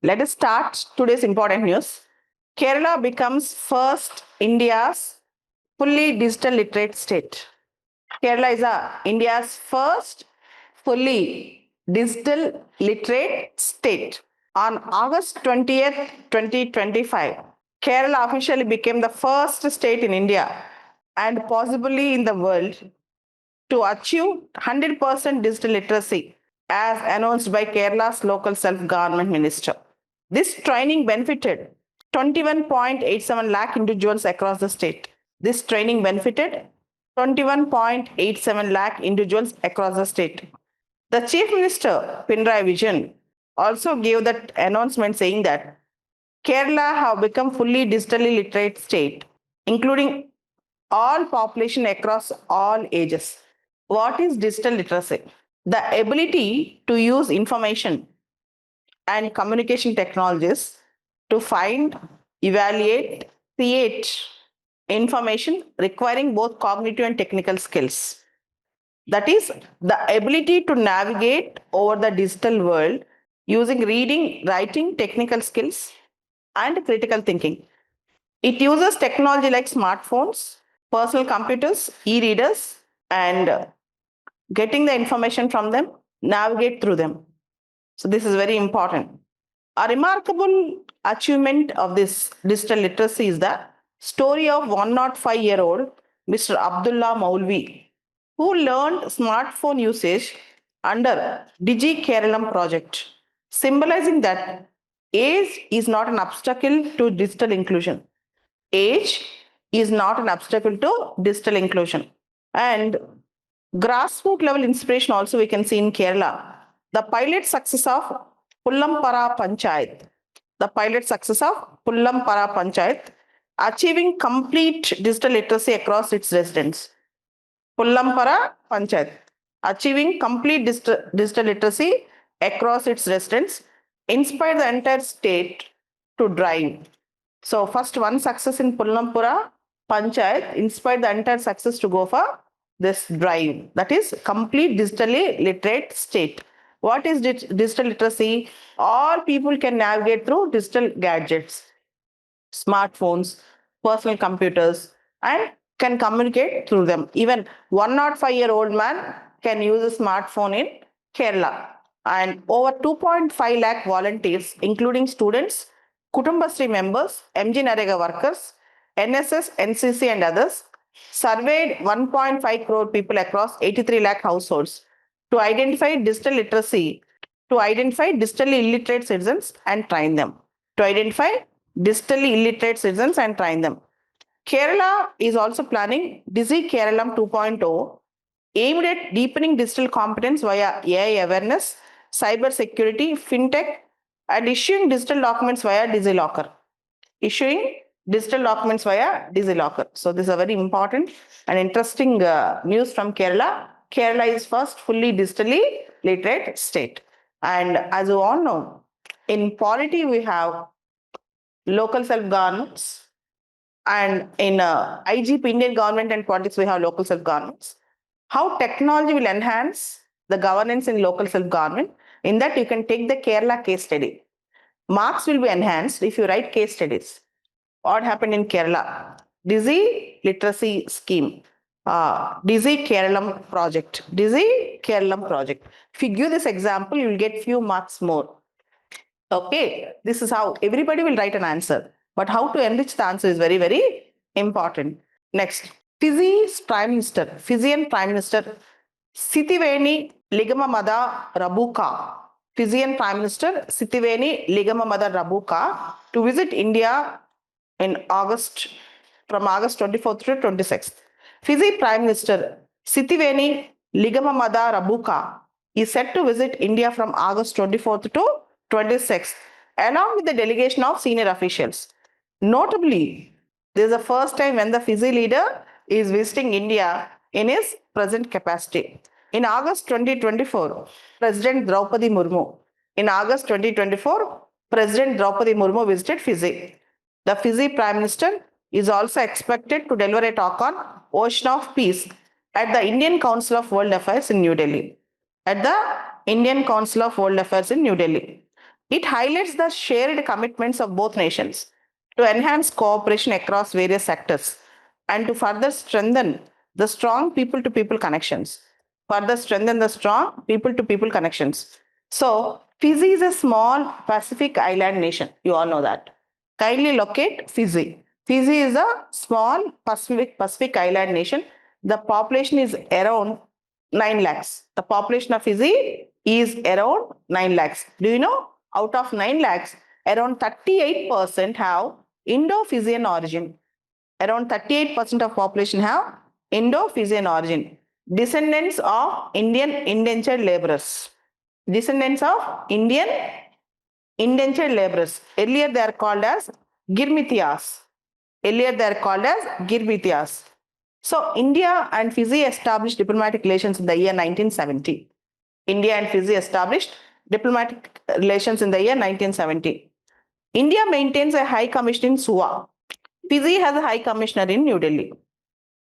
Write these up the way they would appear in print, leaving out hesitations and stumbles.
Let us start today's important news. Kerala becomes first India's fully digital literate state. Kerala is India's first fully digital literate state. On August 20th, 2025, Kerala officially became the first state in India and possibly in the world to achieve 100% digital literacy as announced by Kerala's local self-government minister. This training benefited 21.87 lakh individuals across the state. This training benefited 21.87 lakh individuals across the state. The Chief Minister, Pinarayi Vijayan, also gave that announcement saying that Kerala have become fully digitally literate state, including all population across all ages. What is digital literacy? The ability to use information and communication technologies to find, evaluate, create information requiring both cognitive and technical skills. That is the ability to navigate over the digital world using reading, writing, technical skills, and critical thinking. It uses technology like smartphones, personal computers, e-readers, and getting the information from them, navigate through them. So this is very important. A remarkable achievement of this digital literacy is the story of 105-year-old Mr. Abdullah Maulvi, who learned smartphone usage under 𝐃𝐨𝐰𝐧𝐥𝐨𝐚 project, symbolizing that age is not an obstacle to digital inclusion. Age is not an obstacle to digital inclusion. And grassroots level inspiration also we can see in Kerala. The pilot success of Pullampara Panchayat. The pilot success of Pullampara Panchayat achieving complete digital literacy across its residents. Pullampara Panchayat achieving complete digital literacy across its residents inspired the entire state to drive. So first one success in Pullampura Panchayat inspired the entire success to go for this drive. That is complete digitally literate state. What is digital literacy? All people can navigate through digital gadgets, smartphones, personal computers, and can communicate through them. Even 105-year-old man can use a smartphone in Kerala. And over 2.5 lakh volunteers, including students, Kutumbasri members, MG Narega workers, NSS, NCC, and others, surveyed 1.5 crore people across 83 lakh households to identify digital literacy, to identify digitally illiterate citizens and train them. To identify digitally illiterate citizens and train them. Kerala is also planning 𝐃𝐨𝐼𝐧𝐥𝐨𝐚 2.0, aimed at deepening digital competence via AI awareness, cyber security, fintech, and issuing digital documents via DigiLocker. So this is a very important and interesting news from Kerala. Kerala is first fully digitally literate state. And as you all know, in polity we have local self-governments, and in IGP, Indian government and politics, we have local self-governments. How technology will enhance the governance in local self-government? In that, you can take the Kerala case study. Marks will be enhanced if you write case studies. What happened in Kerala? Dizzy literacy scheme. 𝐃𝐨𝐼𝐧𝐥𝐨𝐚 project. 𝐃𝐨𝐼𝐧𝐥𝐨𝐚 project. If you give this example, you will get few marks more. Okay, this is how everybody will write an answer. But how to enrich the answer is very, very important. Next, Fiji's Prime Minister, Fijian Prime Minister Sitiveni Ligamamada Rabuka. Fijian Prime Minister Sitiveni Ligamamada Rabuka to visit India in August, from August 24th to 26th. Fiji Prime Minister Sitiveni Ligamamada Rabuka is set to visit India from August 24th to 26th, along with the delegation of senior officials. Notably, this is the first time when the Fiji leader is visiting India in his present capacity. In August 2024, President Draupadi Murmu. In August 2024, President Draupadi Murmu visited Fiji. The Fiji Prime Minister is also expected to deliver a talk on Ocean of Peace at the Indian Council of World Affairs in New Delhi. It highlights the shared commitments of both nations to enhance cooperation across various sectors and to further strengthen the strong people to people connections. Further strengthen the strong people to people connections. So, Fiji is a small Pacific island nation. You all know that. Kindly locate Fiji. Fiji is a small Pacific island nation. The population is around 9 lakhs. The population of Fiji is around 9 lakhs. Do you know? Out of 9 lakhs, around 38% have Indo-Fijian origin. Around 38% of population have Indo-Fijian origin. Descendants of Indian indentured laborers. Descendants of Indian indentured laborers. Earlier they are called as Girmitiyas. Earlier they are called as Girmitiyas. So India and Fiji established diplomatic relations in the year 1970. India and Fiji established diplomatic relations in the year 1970. India maintains a high commission in Suva. Fiji has a high commissioner in New Delhi.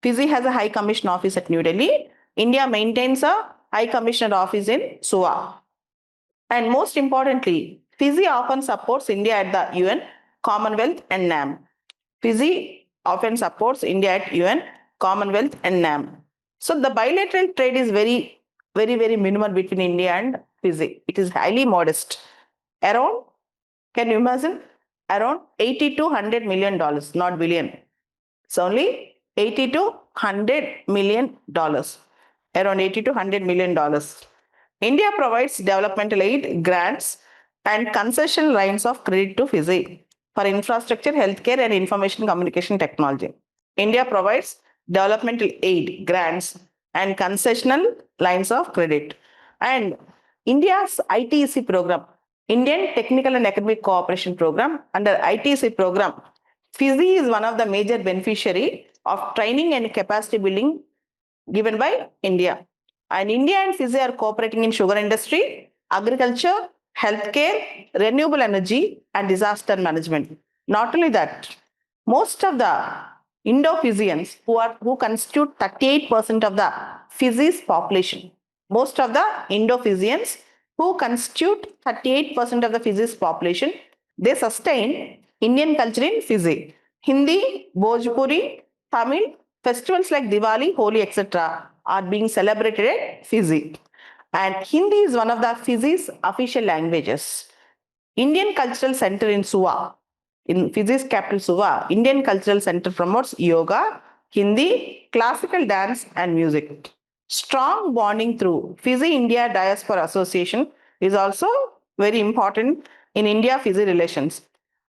Fiji has a high commission office at New Delhi. India maintains a high commissioner office in Suva. And most importantly, Fiji often supports India at the UN, Commonwealth, and NAM. Fiji often supports India at UN, Commonwealth, and NAM. So the bilateral trade is very minimal between India and Fiji. It is highly modest. Around, can you imagine? Around 80 to $100 million, not billion. It's only 80 to $100 million. Around 80 to $100 million. India provides developmental aid, grants, and concession lines of credit to Fiji for infrastructure, healthcare, and information communication technology. India provides developmental aid, grants, and concessional lines of credit. And India's ITEC program, Indian Technical and Academic Cooperation Program, under ITEC program, Fiji is one of the major beneficiary of training and capacity building given by India. And India and Fiji are cooperating in sugar industry, agriculture, healthcare, renewable energy, and disaster management. Not only that, most of the Indo-Fijians who constitute 38% of the Fiji's population, most of the Indo-Fijians who constitute 38% of the Fiji's population, they sustain Indian culture in Fiji. Hindi, Bhojpuri, Tamil, festivals like Diwali, Holi, etc. are being celebrated at Fiji. And Hindi is one of the Fiji's official languages. Indian Cultural Center in Suva, in Fiji's capital Suva, Indian Cultural Center promotes yoga, Hindi, classical dance, and music. Strong bonding through Fiji India Diaspora Association is also very important in India-Fiji relations.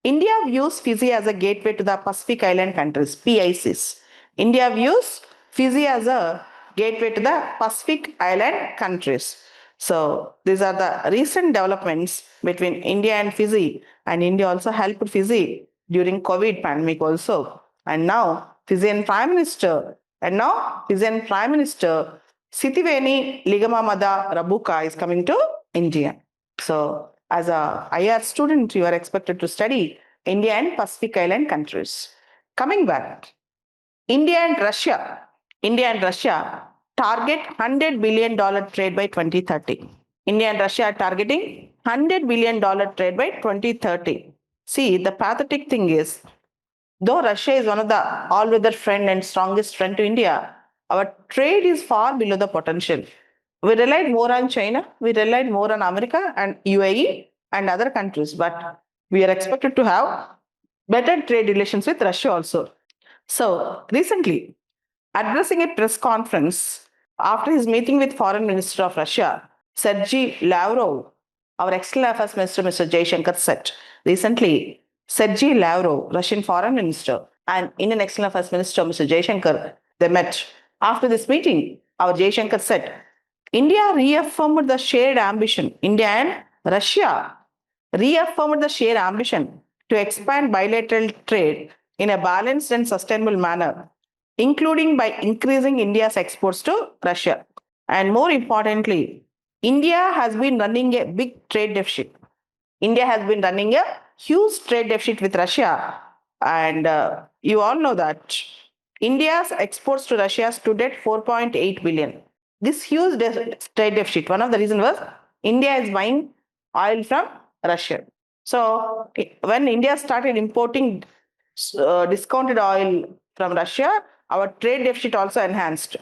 India views Fiji as a gateway to the Pacific Island countries, PICs. India views Fiji as a gateway to the Pacific Island countries. So these are the recent developments between India and Fiji, and India also helped Fiji during COVID pandemic also. And now Fijian Prime Minister Sitiveni Ligamamada Rabuka is coming to India. So as a IR student, you are expected to study India and Pacific Island countries. Coming back, India and Russia target $100 billion trade by 2030. India and Russia are targeting $100 billion trade by 2030. See, the pathetic thing is, though Russia is one of the all-weather friend and strongest friend to India, our trade is far below the potential. We relied more on China, we relied more on America and UAE and other countries, but we are expected to have better trade relations with Russia also. So recently, addressing a press conference after his meeting with Foreign Minister of Russia, Sergei Lavrov, our External Affairs Minister, Mr. Jaishankar, said recently, Sergei Lavrov, Russian Foreign Minister, and Indian External Affairs Minister, Mr. Jaishankar, they met. After this meeting, our Jaishankar said, India reaffirmed the shared ambition, India and Russia reaffirmed the shared ambition to expand bilateral trade in a balanced and sustainable manner, including by increasing India's exports to Russia. And more importantly, India has been running a big trade deficit. India has been running a huge trade deficit with Russia. And you all know that India's exports to Russia stood at 4.8 billion. This huge trade deficit, one of the reasons was India is buying oil from Russia. So when India started importing discounted oil from Russia, our trade deficit also enhanced.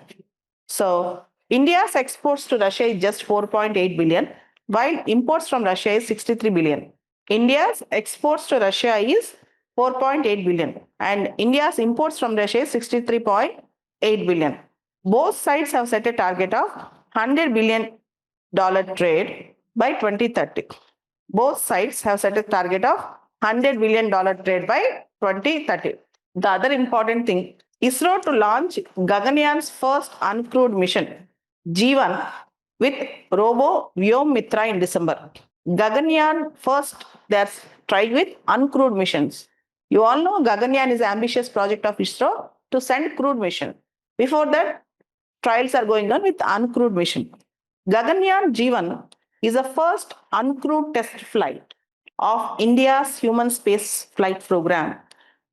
So India's exports to Russia is just 4.8 billion, while imports from Russia is 63 billion. India's exports to Russia is 4.8 billion, and India's imports from Russia is 63.8 billion. Both sides have set a target of $100 billion trade by 2030. Both sides have set a target of $100 billion trade by 2030. The other important thing, ISRO to launch Gaganyaaan's first uncrewed mission, G1, with robo Vyom in December. Gaganyaan first, they're trying with uncrewed missions. You all know Gaganyaan is an ambitious project of ISRO to send crewed mission. Before that, trials are going on with uncrewed mission. Gaganyaan G1 is the first uncrewed test flight of India's human space flight program.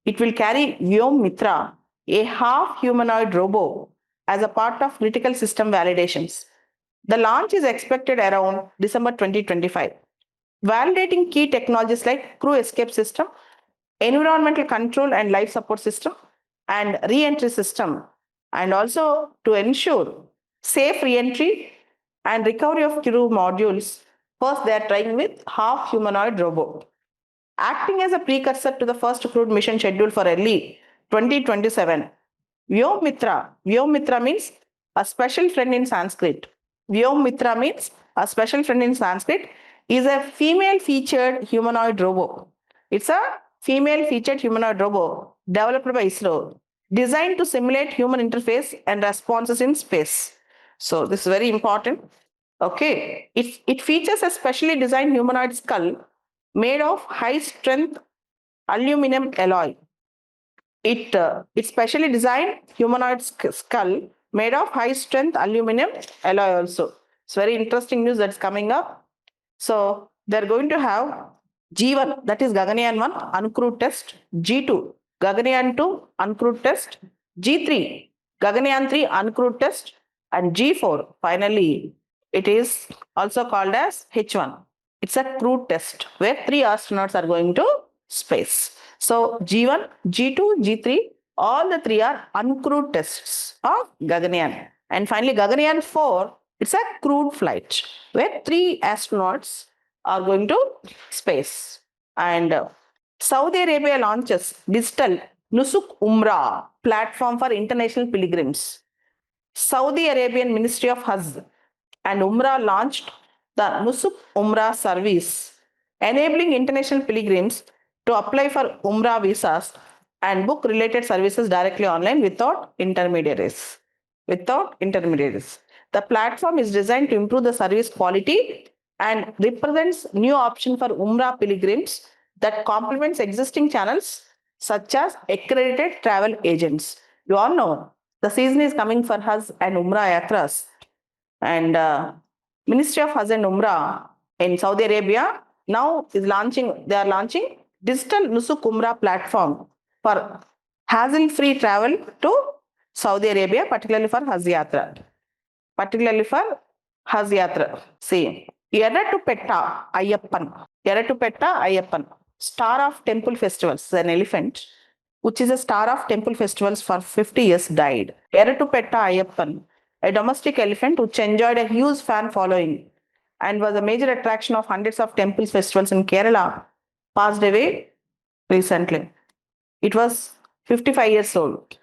It will carry Vyom, a half-humanoid robot, as a part of critical system validations. The launch is expected around December 2025. Validating key technologies like crew escape system, environmental control and life support system, and re-entry system, and also to ensure safe re-entry and recovery of crew modules. First, they are trying with half-humanoid robot. Acting as a precursor to the first crewed mission scheduled for early 2027, Vyom means a special friend in Sanskrit. Vyom means a special friend in Sanskrit, is a female-featured humanoid robot. It's a female-featured humanoid robot developed by ISRO, designed to simulate human interface and responses in space. So this is very important. Okay, it features a specially designed humanoid skull made of high-strength aluminum alloy. It's specially designed humanoid skull made of high-strength aluminum alloy also. It's very interesting news that's coming up. So they're going to have G1, that is Gaganyaan 1, uncrewed test. G2, Gaganyaan 2, uncrewed test. G3, Gaganyaan 3, uncrewed test. And G4, finally, it is also called as H1. It's a crewed test where 3 astronauts are going to space. So G1, G2, G3, all the 3 are uncrewed tests of Gaganyaan. And finally, Gaganyaan 4, it's a crewed flight where 3 astronauts are going to space. And Saudi Arabia launches digital Nusuk Umrah platform for international pilgrims. Saudi Arabian Ministry of Hajj and Umrah launched the Nusuk Umrah service, enabling international pilgrims to apply for Umrah visas and book related services directly online without intermediaries. The platform is designed to improve the service quality and represents new option for Umrah pilgrims that complements existing channels such as accredited travel agents. You all know the season is coming for Hajj and Umrah Yatras, and Ministry of Hajj and Umrah in Saudi Arabia now is launching. They are launching digital Nusuk Umrah platform for hassle-free travel to Saudi Arabia, particularly for Hajj Yatra. See, Yerratupetta Ayyappan, star of temple festivals, an elephant, which is a star of temple festivals for 50 years, died. Yerratupetta Ayyappan, a domestic elephant which enjoyed a huge fan following and was a major attraction of hundreds of temple festivals in Kerala, passed away recently. It was 55 years old.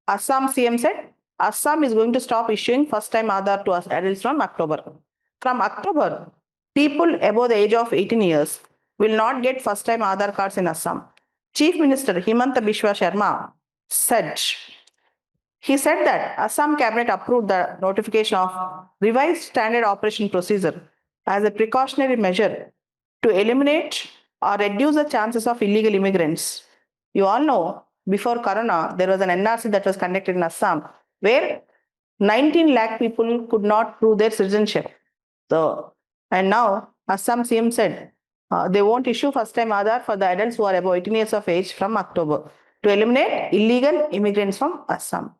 Assam CM said, Assam is going to stop issuing first-time Aadhaar to adults from October. From October, people above the age of 18 years will not get first-time Aadhaar cards in Assam. Chief Minister Himanta Biswa Sharma said, that Assam Cabinet approved the notification of revised standard operation procedure as a precautionary measure to eliminate or reduce the chances of illegal immigrants. You all know, before Corona, there was an NRC that was conducted in Assam where 19 lakh people could not prove their citizenship. So, and now Assam CM said they won't issue first-time Aadhaar for the adults who are above 18 years of age from October to eliminate illegal immigrants from Assam.